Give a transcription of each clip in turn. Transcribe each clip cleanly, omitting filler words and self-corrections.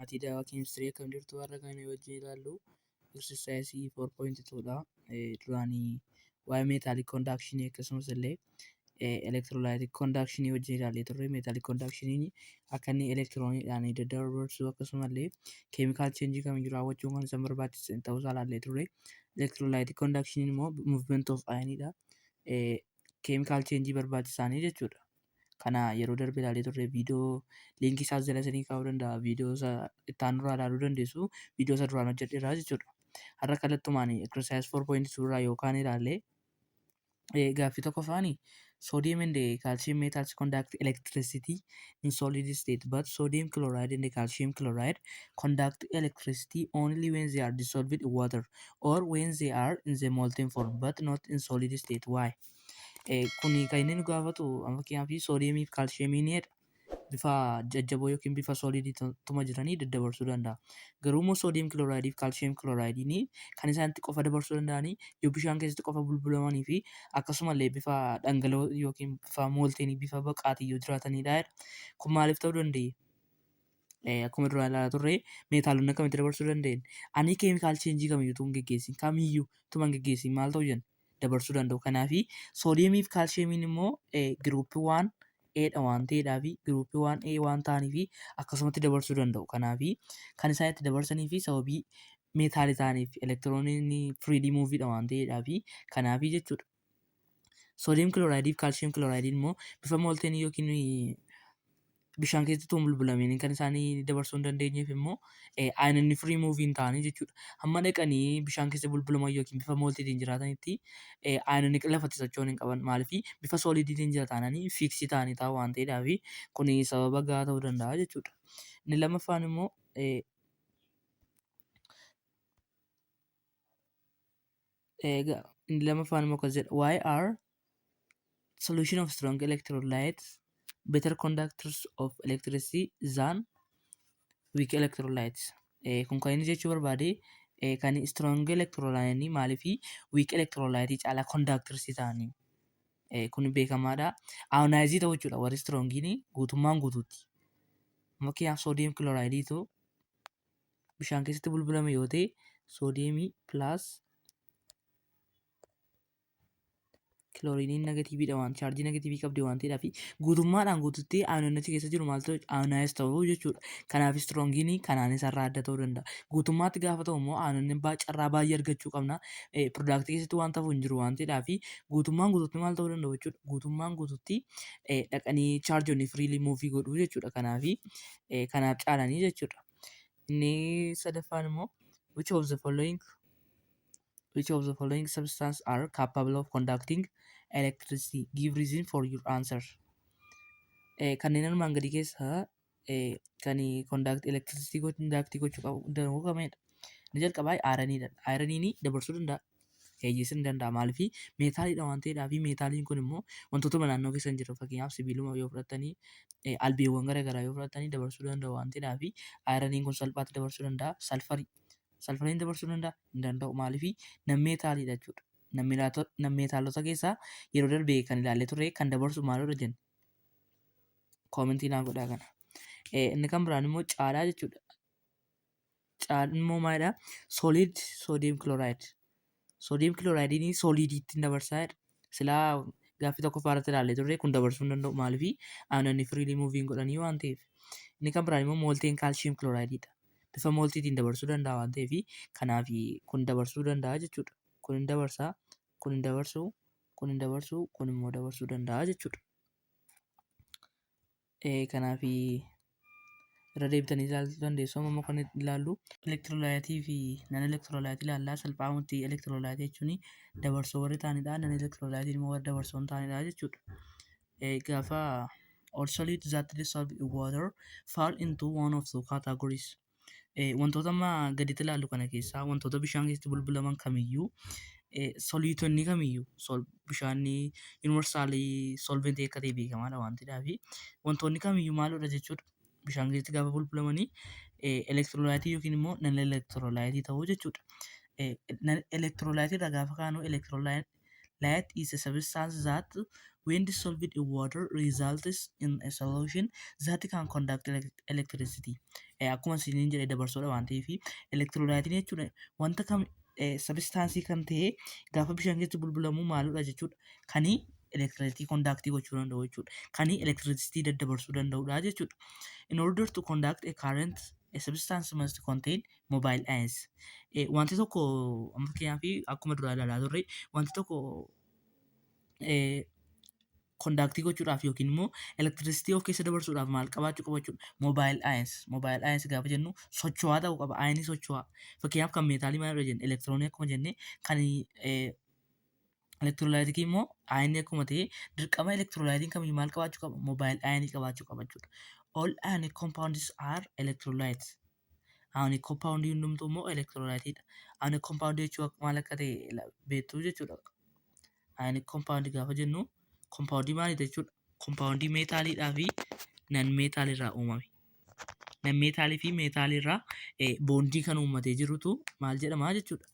maatii daawaa keemistirii akkam jirtu warra kana wajjin ilaallu exersaayisii 4.2dha. Duraanii waa'ee meetaaliik kondaakshini akkasumas illee elektirolaayitik kondaakshini wajjin ilaallee turre. Meetaaliik kondaakshiniin akka inni elektirooniidhaan daddabarsu akkasumallee keemikaal cheenjii kamiyyuu raawwachuun kan isaan barbaachisan ta'uusaa ilaallee turre. Elektirolaayitik kondaakshiniin immoo muuvmenti of ayiniidha. Keemikaal cheenjii barbaachisaanii jechuudha. Kana yeroo darbe ilaalee turre viidiyoo liinkii isaas jala isinii kaa'uu danda'a. Viidiyoo isa itti aanurraa ilaaluu dandeessu. Viidiyoo isa duraan hojjedheeraa jechuudha. Har'a kallattumaan exercise 4.2 irraa yookaan ilaallee gaaffii tokkoffaani sodium and calcium metals conduct electricity in solid state, but sodium chloride and calcium chloride conduct electricity only when they are dissolved in water or when they are in the molten form, but not in solid state. Why? Kuni kan inni nu gaafatu fakkeenyaaf soodiyeemii fi kaalshiyeemiinidha. Bifa jajjaboo yookiin bifa soolidiituma jiranii daddabarsuu danda'a. Garuu immoo soodiyem kilooraayidii fi kaalshiyeem kilooraayidii kan isaan itti qofa dabarsuu danda'anii yoo bishaan keessatti qofa bulbulamanii fi akkasumallee bifa dhangala'oo yookiin bifa moolteenii bifa baqaatii yoo jiraatanidha. Kun maaliif ta'uu danda'e? Akkuma duraan ilaalaa turre meetaalonni akkamitti dabarsuu danda'an? Ani keemikaal cheenjii kamiyyuu tun geggeessin kamiyyuu tuma geggeessin maal ta'uu jenna? Dabarsuu danda'u. Kanaafi soodiyemii fi kaalshiyeemiin immoo giruuppii 1Aadha waan ta'eedhaa fi giruuppii 1A waan ta'anii fi akkasumatti dabarsuu danda'u. Kanaafi kan isaan itti dabarsanii fi sababii meetaalii ta'aniif elektirooniin firiidii muuviidha waan ta'eedhaa fi kanaafi jechuudha. Soodiyem kilooraayidii fi kaalshiyeem kilooraayidii immoo bifa moolteenii yookiin bishaan keessatti tun bulbulamanii kan isaanii dabarsuu hin dandeenyeef immoo ayinonni firii muuviin ta'anii jechuudha. Hamma dhaqanii bishaan keessa bulbulaman yookiin bifa mooltiitiin jiraatanitti ayinonni lafatti socho'uu hin qaban. Maaliif bifa soolidiitiin jiraatanii fiiksii ta'anii taa'u waan ta'eedhaaf kun sababa gahaa ta'uu danda'a jechuudha. Inni lammaffaan immoo akkas jedha. Why are solution of strong electrolytes better conductors of electricity than weak electrolytes? Kun kan inni jechuu barbaade kan strong electrolyte maaliif weak electrolyte caalaa conductors ta'anii kun beekamaadha. Ionizii ta'uu jechuudha warri strongiin guutummaan guutuutti. Fakkeenyaaf soodiyem kilooraayidii bishaan keessatti bulbulame yoo ta'e soodiyemii plus kilooriiniin negatiiviidha waan chaarjii negatiivii qabdi waan ta'eedhaaf guutummaadhaan guututti ayinonni achi keessa jiru maal ta'u ayinaayiz ta'uu jechuudha. Kanaaf strongiin kanaan isarraa adda ta'uu danda'a. Guutummaatti gaafa ta'u immoo ayinonni carraa baay'ee argachuu qabna. Piroodaaktii keessatti waan ta'u hin jiru waan ta'eedhaaf guutummaan guututti maal ta'uu danda'u jechuudha. Guutummaan guututti dhaqanii chaarjoonni firiilii muuvii godhuu jechuudha. Kanaaf caalanii jechuudha. Inni sadaffaan immoo which of the following substances are capable of conducting electricity? Give reason for your answer. Kanneen armaan gadii keessaa kan electricity conductii gochuu danda'u kamidha? Inni jalqabaa aayiraniidha. Aayiraniin dabarsuu danda'a. Eeyyisuu ni danda'a. Maaliif meetaaliidha waan ta'eedhaaf meetaaliin kun immoo wantoota naannoo keessa hin jirre fakkeenyaaf sibiiluma yoo fudhattanii albeewwan garaagaraa yoo fudhattanii dabarsuu danda'u waan ta'eedhaaf aayiraniin kun salphaatti dabarsuu danda'a. Salfariin dabarsuu danda'a hin danda'u. Maaliif nammeetaaliidha jechuudha. Nammeetaalota keessaa yeroo darbe kan ilaallee turre kan dabarsu maalidha jenna? Koomentii naan godhaa kana. Inni kan biraan immoo caalaa jechuudha. Caalaan immoo maalidha? Solid soodiyem kilooraayid. Soodiyem kilooraayidii soolidiitti dabarsaa jedha. Silaa gaaffii tokkoffaa irratti ilaallee turre kun dabarsuu hin danda'u. Maaliif ayinonni firiilii muuviin godhanii waan ta'eef. Inni kan biraan immoo moolteen kaalshiyeem kilooraayididha. Bifa mooltiitiin dabarsuu danda'a waan ta'eef kanaaf kun dabarsuu danda'a jechuudha. Kun hin dabarsaa, kun hin dabarsuu, kun hin dabarsuu, kun immoo dabarsuu danda'a jechuudha. Kanaaf irra deebitanii ilaaluu dandeessu. Amma kan ilaallu elektirolaayitii fi nan elektirolaayitii ilaallaa. Salphaamatti elektirolaayitii jechuun dabarsoo warri ta'anidha. Nan elektirolaayitiin immoo warri dabarsoo hin ta'anidha jechuudha. Gaafa all solids that dissolve in water fall into one of two categories. Wantoota amma gaditti ilaallu kana keessaa wantoota bishaan keessatti bulbulaman kamiyyuu soliitonni kamiyyuu bishaanni yuunivarsaalii solventii akka ta'e beekamaadha waan ta'eedhaaf wantoonni kamiyyuu maalidha jechuudha. Bishaan keessatti gaafa bulbulamanii elektirolaayitii yookiin immoo nan elektirolaayitii ta'uu jechuudha. Elektirolaayitii irraa gaafa kaanu elektirolaayit is a substance that when dissolved in water results in a solution that can conduct electricity. akkuma isiniin jedhe dabarsuudha waan ta'eef elektiroolaayitiin jechuudha wanta kam sabistaansii kan ta'e gaafa bishaan keessatti bulbulamu maaludha jechuudha. Kanii elektirisitii kondaaktii gochuu danda'u jechuudha. Kanii elektirisitii daddabarsuu danda'udha jechuudha. In order to conduct a current, a substance must contain mobile ions. Wanti tokko amma fakkeenyaaf akkuma duraa ilaalaa turre wanti tokko kondaaktii gochuudhaaf yookiin immoo elektirisitii of keessa dabarsuudhaaf maal qabaachuu qaba jechuudha. Mobile ions. Mobile ions gaafa jennu socho'aa ta'uu qaba. Ayinii socho'aa. Fakkeenyaaf kan meetaalii maal irra jenna elektiroonii akkuma jenne kan elektiroolaayitii immoo ayinii akkuma ta'e dirqama elektiroolaayitiin kamiyyuu maal qabaachuu qaba? Mobile ayinii qabaachuu qaba jechuudha. All ionic compounds are electrolytes. Ionic compound hundumtuu immoo elektiroolaayitiidha. Ionic compound jechuun maal akka ta'e beektuu jechuudha. Ionic compound gaafa jennu compoundii maalii jechuudha? Compoundii meetaaliidhaa fi nan meetaalirraa uumame. Nan meetaalii fi meetaalirraa boondii kan uummatee jirutu maal jedhama jechuudha.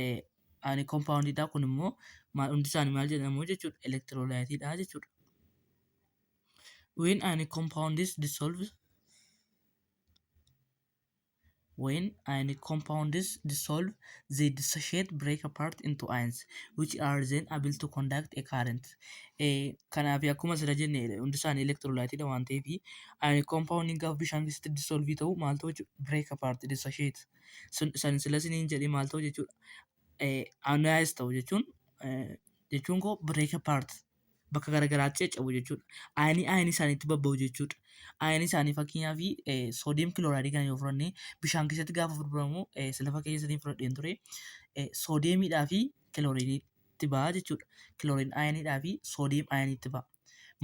Ionic compoundidha kun immoo hundi isaanii maal jedhamu jechuudha? Elektiroolaayitiidha jechuudha. When ionic compounds dissolve they dissociate, break apart into ions, which are then able to conduct a current. Kanaaf akkuma asirra jenne hundi isaanii elektiroolaayitiidha waan ta'eef ionic compounding gaafa bishaan keessatti dissolve ta'u maal ta'u jechuudha? Break apart, dissociate. San sila siniin jedhee maal ta'u jechuudha? Ionized ta'u jechuun koo break apart bakka garagaraatti caccabu jechuudha. Ayinii isaaniitti babba'u jechuudha. Ayinii isaanii fakkeenyaaf soodiyeem kilooraayidii kana yoo fudhanne bishaan keessatti gaafa fudhatamu sila fakkeenya sadii fudhadheen ture soodiyeemidhaa fi kilooriiniitti ba'a jechuudha. Kilooriin ayiniidhaa fi soodiyeem ayiniitti ba'a.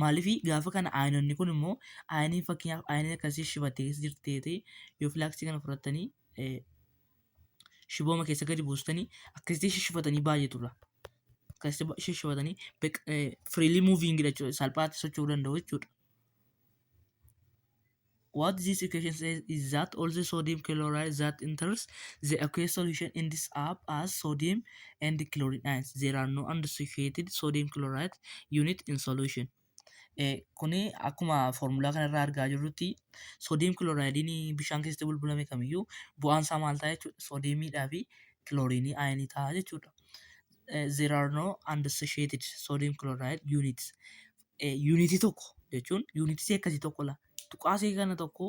Maaliif gaafa kana ayinoonni kun immoo ayinii fakkeenyaaf ayinii akkasii shibattee keessa jirti ta'ee yoo filaaksii kana fudhattanii shibooma keessa gadi buustanii akkasitti shishifatanii baay'eeturra. Akkasitti shishifatanii freely moving jechuudha. Salphaatti socho'uu danda'u jechuudha. What this equation says is that all the sodium chloride that enters the aqueous solution in this up as sodium and chlorine ions. There are no undissociated sodium chloride unit in solution. Kuni akkuma foormulaa kanarraa argaa jirrutti soodiyeem kilooraaydiin bishaan keessatti bulbulame kamiyyuu bu'aan isaa maal ta'a jechuudha? Soodiyeemidhaa fi kilooriinii ayinii ta'a jechuudha. There are no undissociated sodium chloride units. Unitii tokko jechuun unitii akkasii tokko la tuqaasee kana tokko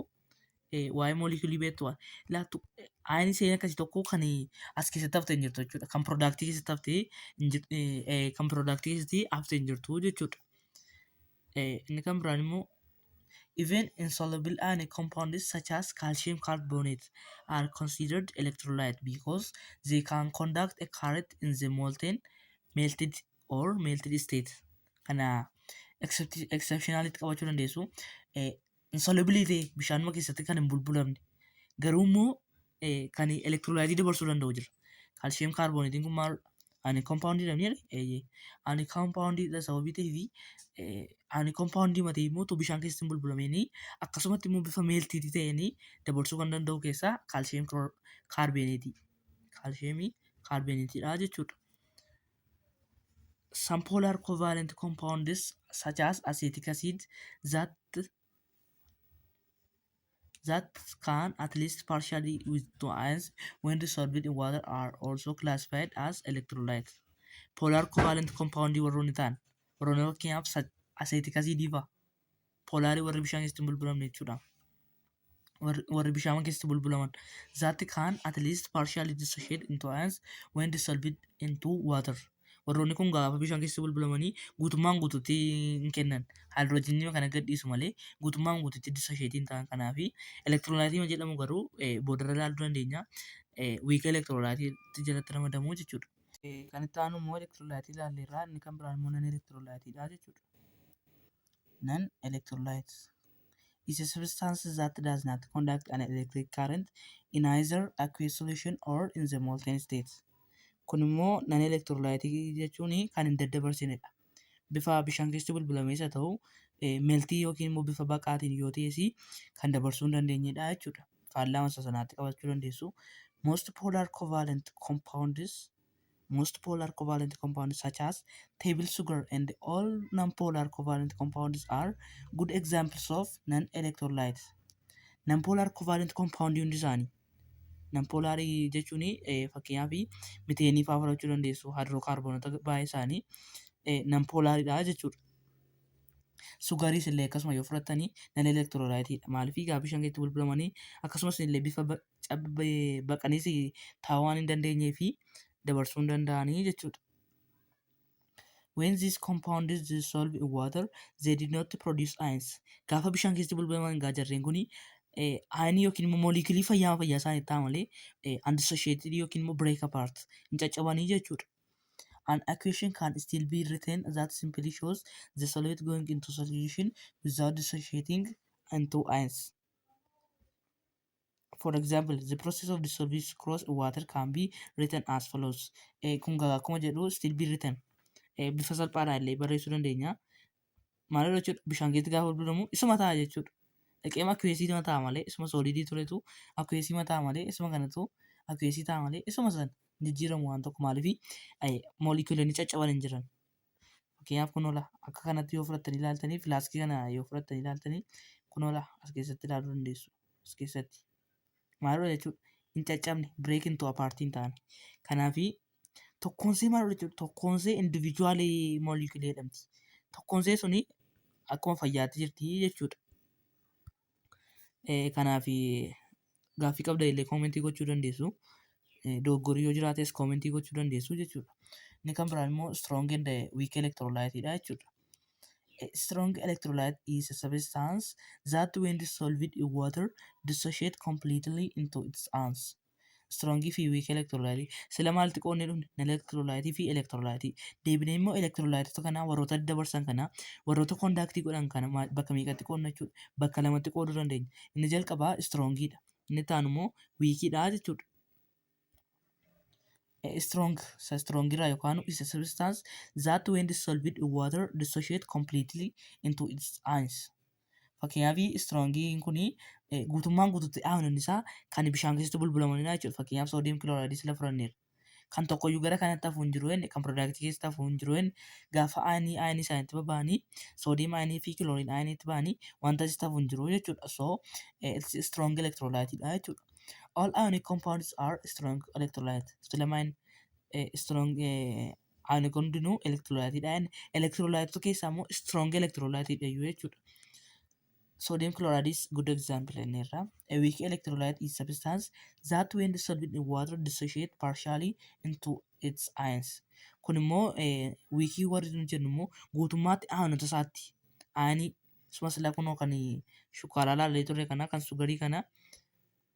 waa'ee moolikuulii beektu ayinii seenaa akkasii tokko kan as keessatti haftee hin jirtu jechuudha. Kan piroodaaktii keessatti haftee hin jirtu jechuudha. Inni kan biraan immoo even insoluble ionic compounds such as calcium carbonate are considered electrolyte because they can conduct a current in the melted state. Kana exceptionality qabachuu dandeessu. Insolubility bishaanuma keessatti kan hin bulbulamne garuu immoo kan elektiroolaayitii dabarsuu danda'u jira. Calcium carbonate kun maal ionic compound jedhamni ionic compound sababii ta'eef ionic compound matee immoo utuu bishaan keessatti hin bulbulameenii akkasumatti immoo bifa meeltiitii ta'anii dabarsuu kan danda'u keessaa calcium carbonate. Calcium carbonate jechuudha. Some polar covalent compounds such as acetic acid that can at least partially with two ions when dissolved in water are also classified as electrolytes. Polar covalent compound warroonni ta'an warroonni fakkeenyaaf acetic acid fa'a. Polaarii warri bishaan keessatti bulbulamne jechuudha. Warri bishaan keessatti bulbulaman that can at least partially dissociate into ions when dissolved into water. Warroonni kun gaafa bishaan keessatti bulbulamanii guutummaan guutuutti hin kennan. Haayidroojinii kana gadhiisu malee guutummaan guutuutti dissociate hin ta'an. Kanaaf elektiroolaayitii jedhamu garuu boodarra ilaaluu dandeenya. Wiika elektiroolaayitii jalatti ramadamu jechuudha. Kan itti aanu immoo elektiroolaayitii ilaalleerraa inni kan biraan immoo nan elektiroolaayitiidha jechuudha. Nan electrolytes is a substance that does not conduct an electric current in either aqueous solution or in the molten state. Kun immoo nan elektiroolaayitii jechuun kan hin daddabarsinedha. Bifa bishaan keessatti bulbulamees haa ta'u meeltii yookiin immoo bifa baqaatiin yoo ta'es kan dabarsuu hin dandeenyedha jechuudha. Faallaa masa sanaatti qabachuu dandeessu. Most polar covalent compounds such as table sugar and all non-polar covalent compounds are good examples of non-electrolytes. Non-polar covalent compound hundi isaanii. Non-polarii jechuun fakkeenyaaf miteenii fa'aa fudhachuu dandeessu. Haayidrookaarboonota baay'ee isaanii non-polaaridha jechuudha. Sugariis illee akkasuma yoo fudhattanii nan elektiroolaayitiidha. Maaliif bishaan keessatti bulbulamanii akkasumas illee bifa baqaniis taa'uu waan hin dandeenyee fi dabarsuu hin danda'anii jechuudha. When these compounds dissolve in water, they did not produce ions. Gaafa bishaan keessatti bulbulaman jarreen kuni ayinii yookiin immoo mooliikilii fayyaa isaanii ta'a malee undissociated yookiin immoo break apart hin caccabanii jechuudha. An equation can still be written that simply shows the solid going into solution without dissociating into ions. For example, the process of dissolving sucrose in water can be written as follows. Kun akkuma jedhu still be written. Bifa salphaadhaan illee barreessuu dandeenya. Maal jechuudha bishaan keessatti gaafa bulbulamu isuma ta'a jechuudha. Dhaqeema akkuweesii ta'a malee isuma soolidii turetu akkuweesii ta'a malee isuma kanatu akkuweesii ta'a malee isuma san jijjiiramu waan tokko maaliif mooliikuloonni caccaban hin jiran. Fakkeenyaaf kun oola akka kanatti yoo fudhattanii ilaaltanii filaaskii kana yoo fudhattanii ilaaltanii kun oola as keessatti ilaaluu dandeessu. As keessatti maal jechuudha hin caccabne break into apart hin taane. Kanaafi tokkoonsee maal jechuudha tokkoonsee individuaalii mooliikulee jedhamti. Tokkoonsee suni akkuma fayyaatti jirti jechuudha. Kanaaf gaaffii qabda illee koomentii gochuu dandeessu. Doggorii yoo jiraates koomentii gochuu dandeessu jechuudha. Inni kan biraan immoo strong and weak electrolyteidha jechuudha. Strong electrolyte is a substance that when dissolved in water dissociate completely into its ions. Strong fi weak electrolyte sila maalti qoonnee dhumne electrolyte fi electrolyte deebinee immoo electrolyte kana warroota dabarsan kana warroota kondaaktii godhan kana bakka meeqatti qoodna jechuudha. Bakka lamatti qooduu dandeenya. Inni jalqabaa strongidha. Inni taan immoo weakidha jechuudha. Strong yookaan is a substance that when dissolved in water dissociate completely into its ions. Fakkeenyaaf strongiin kun guutummaan guututti ayooniin isaa kan bishaan keessatti bulbulamanidha jechuudha. Fakkeenyaaf soodiyeem kilooraayidii sila fudhanneera. Kan tokkoyyuu gara kanatti hafuu hin jiru kan piroodaaktii keessatti hafuu hin jiru gaafa ayinii isaaniitti baba'anii soodiyeem ayinii fi kilooriin ayiniitti ba'anii wanta asitti hafuu hin jiru jechuudha. So strong electrolyteidha jechuudha. All ionic compounds are strong electrolyte. Filamaan strong ionic hundinuu electrolyteidha. Electrolyte keessaa immoo strong electrolyteidha jechuudha. Sodium chloride is good example in here. A weak electrolyte is substance that when dissolved in water dissociate partially into its ions. Kun immoo weakii warri nuti jennu immoo guutummaatti ayonota isaatti ayonii sumas ilaa kunoo kan shukkaaraa laallee turre kana kan sugarii kana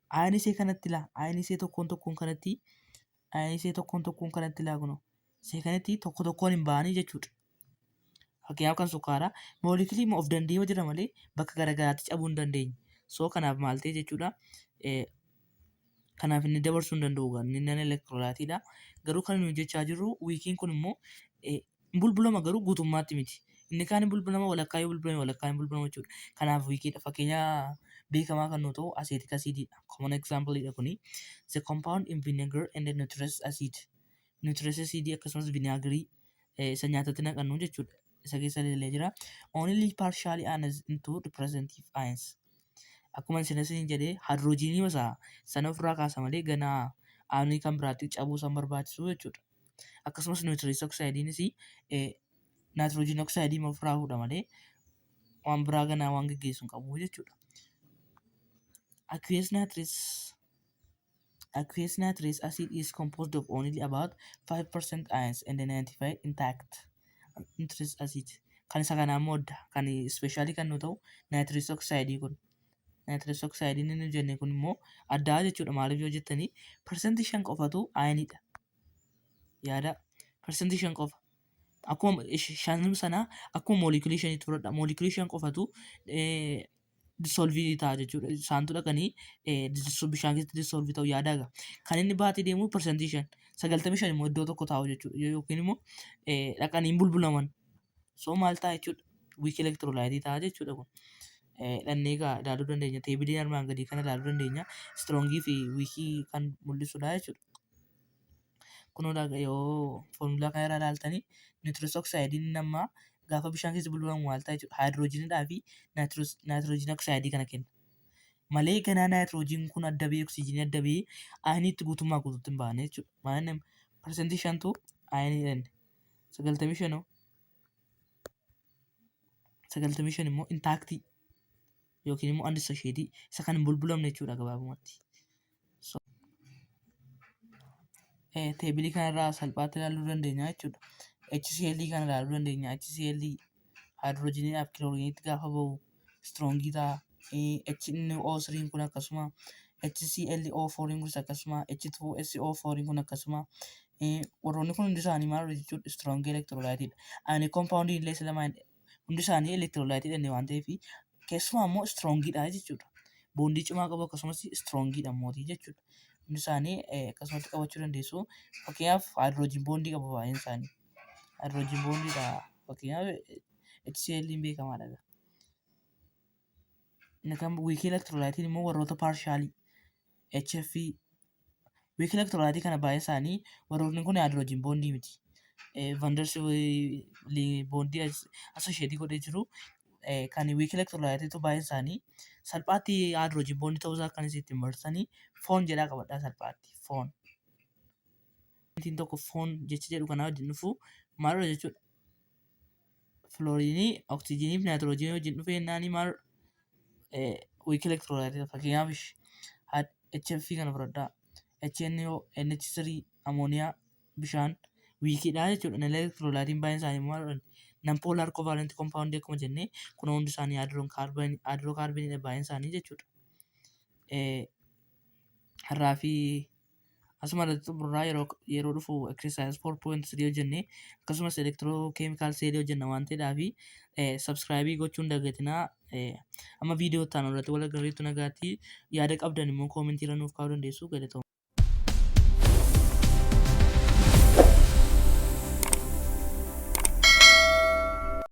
ayonii isee kanatti ilaa ayonii isee tokkoon tokkoon kanatti ilaa kunoo isee kanatti tokkoon hin ba'anii jechuudha. Fakkeenyaaf kan sukkaaraa mooliikilii of danda'ee jira malee bakka garaagaraatti cabuu hin dandeenye. So kanaaf maal ta'e jechuudha. Kanaaf inni dabarsuu hin danda'u inni nan elektiroolaayitiidha. Garuu kan nuyi jechaa jirru wiikiin kun immoo bulbulama garuu guutummaatti miti. Inni kaan hin bulbulama walakkaa yoo bulbulame walakkaa hin bulbulama jechuudha. Kanaaf wiikiidha. Fakkeenya beekamaa kan nu ta'u acetic acididha. Common exampleidha kuni. The compound in vinegar and nitrous acid. Nitrous acid akkasumas vinaagirii isa nyaatatti naqannu jechuudha. Isa keessa illee jira. Only partially ionized into representative ions. Akkuma isin jedhee hydrogenii masaa sana ofirraa kaasa malee ganaa ayonii kan biraatti cabuu san barbaachisu jechuudha. Akkasumas nitrous oxide'iinis nitrogen oxide ofirraa fuudha malee waan biraa ganaa waan geggeessu hin qabu jechuudha. Aqueous nitrous acid is composed of only about 5% ions and 95% intact. Nitrous acid kan isa kanaa moodda kan ispeeshaalii kan nu ta'u nitrous oxide kun nitrous oxide inni jenne kun immoo addaa jechuudha. Maaliif yoo jettanii persentii 5 qofatu ayoniidha. Yaada persentii 5 qofa akkuma 5 sana akkuma mooliikilii 5 fudhadha. Mooliikilii 5 qofatu dissolvii ta'a jechuudha. Isaantu dhaqanii bishaan keessatti dissolvii ta'u yaadaaga. Kan inni baatee deemu persentii 5 95 immoo iddoo tokko taa'u jechuudha. Yookiin immoo dhaqanii hin bulbulaman. So maal ta'a jechuudha. Weak electrolyte ta'a jechuudha kun. Dhannee ilaaluu dandeenya. Teebilii armaan gadii kana ilaaluu dandeenya. Strongii fi weakii kan mul'isudha jechuudha. Kunoo yoo foormulaa kana irraa ilaaltanii nitrous oxide'iin nama gaafa bishaan keessa bulbulamu maal ta'a jechuudha. Hydrogenidhaa fi nitrogen oxide kana kenna. malee ganaa naayitiroojiin kun adda ba'ee oksijiinii adda ba'ee ayiniitti guutummaa guutuutti hin baane jechuudha. Maaliin parsantii shantu ayinii 95 immoo intaaktii yookiin immoo undissosheetii isa kan hin bulbulamne jechuudha gabaabumatti. Teebilii kanarraa salphaatti ilaaluu dandeenya jechuudha. HCl kana ilaaluu dandeenya. HCl haayidroojiniidhaaf kilooriiniitti gaafa bahu stroongii ta'a. HNO3 kun akkasuma HClO4 kunis akkasuma H2SO4 kun akkasuma warroonni kun hundi isaanii maal jechuudha stroongii elektiroolaayitiidha. Ani koompaawundii illee lamaan hundi isaanii elektiroolaayitii waan ta'eef keessumaa immoo stroongiidha jechuudha. Boondii cimaa qabu akkasumas stroongiidha mootii jechuudha. Hundi isaanii akkasumatti qabachuu dandeessu. Fakkeenyaaf haayidroojin boondii qabu baay'een isaanii. Haayidroojin boondiidha fakkeenyaaf HCl beekamaadha. Wiikii elektiroolaayitiin immoo warroota paarshaali HF wiikii elektiroolaayitii kana baay'ee isaanii warroonni kun haayidroojin boondii miti. Vandarsi boondii asosheetii godhee jiru kan wiikii elektiroolaayitiitu baay'een isaanii salphaatti haayidroojin boondii ta'uusaa kan ittiin barsanii foon jedhaa qabadhaa salphaatti foon. Tokko foon jecha jedhu kanaa wajjin dhufu maalidha jechuudha. Filooriinii, oksijiinii fi naayitiroojiinii wajjin dhufee naanii maalidha? Wiikii elektiroolaayitii fakkeenyaaf HF kana fudhadhaa. HNO, NH3, amooniyaa, bishaan wiikiidha jechuudha. Elektiroolaayitiin baay'een isaanii maalidha? Non-polar covalent compound akkuma jennee kun hundi isaanii haayidrookaarboniidha baay'een isaanii jechuudha. Har'aa fi asuma irratti xumurraa yeroo dhufu exercise 4.3 hojjennee akkasumas elektirookeemikaal seelii hojjenna waan ta'eedhaaf sabskraayibii gochuun dagatinaa. Amma viidiyoo itti aanu irratti wal agarreetu nagaatti yaada qabdan immoo koomentii irra nuuf kaa'uu dandeessu. Galatoomna.